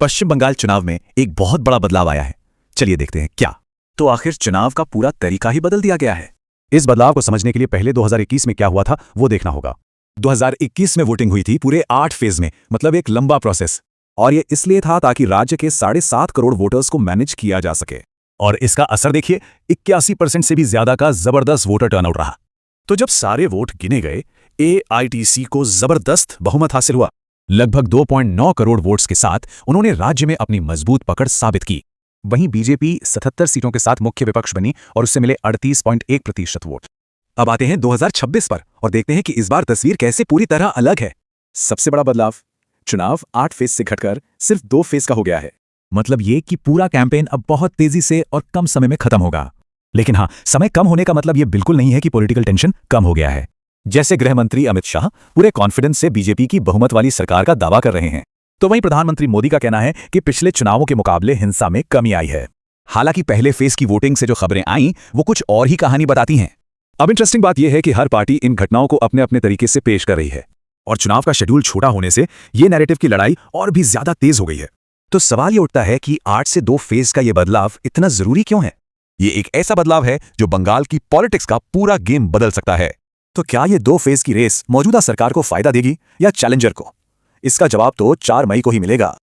पश्चिम बंगाल चुनाव में एक बहुत बड़ा बदलाव आया है। चलिए देखते हैं क्या। तो आखिर चुनाव का पूरा तरीका ही बदल दिया गया है। इस बदलाव को समझने के लिए पहले 2021 में क्या हुआ था वो देखना होगा। 2021 में वोटिंग हुई थी पूरे 8 फेज में, मतलब एक लंबा प्रोसेस। और ये इसलिए था ताकि राज्य के 7.5 करोड़ वोटर्स को मैनेज किया जा सके। और इसका असर देखिए, 81% से भी ज्यादा का जबरदस्त वोटर टर्नआउट रहा। तो जब सारे वोट गिने गए, AITC को जबरदस्त बहुमत हासिल हुआ। लगभग 2.9 करोड़ वोट्स के साथ उन्होंने राज्य में अपनी मजबूत पकड़ साबित की। वहीं बीजेपी 77 सीटों के साथ मुख्य विपक्ष बनी और उससे मिले 38.1% वोट। अब आते हैं 2026 पर और देखते हैं कि इस बार तस्वीर कैसे पूरी तरह अलग है। सबसे बड़ा बदलाव, चुनाव 8 फेज से घटकर सिर्फ 2 फेज का हो गया है। मतलब ये कि पूरा कैंपेन अब बहुत तेजी से और कम समय में खत्म होगा। लेकिन हाँ, समय कम होने का मतलब ये बिल्कुल नहीं है कि पॉलिटिकल टेंशन कम हो गया है। जैसे गृह मंत्री अमित शाह पूरे कॉन्फिडेंस से बीजेपी की बहुमत वाली सरकार का दावा कर रहे हैं, तो वहीं प्रधानमंत्री मोदी का कहना है कि पिछले चुनावों के मुकाबले हिंसा में कमी आई है। हालांकि पहले फेज की वोटिंग से जो खबरें आईं वो कुछ और ही कहानी बताती हैं। अब इंटरेस्टिंग बात यह है कि हर पार्टी इन घटनाओं को अपने अपने तरीके से पेश कर रही है और चुनाव का शेड्यूल छोटा होने से ये नैरेटिव की लड़ाई और भी ज्यादा तेज हो गई है। तो सवाल ये उठता है कि 8 से 2 फेज का ये बदलाव इतना जरूरी क्यों है। ये एक ऐसा बदलाव है जो बंगाल की पॉलिटिक्स का पूरा गेम बदल सकता है। तो क्या ये 2 फेज की रेस मौजूदा सरकार को फायदा देगी या चैलेंजर को? इसका जवाब तो 4 मई को ही मिलेगा।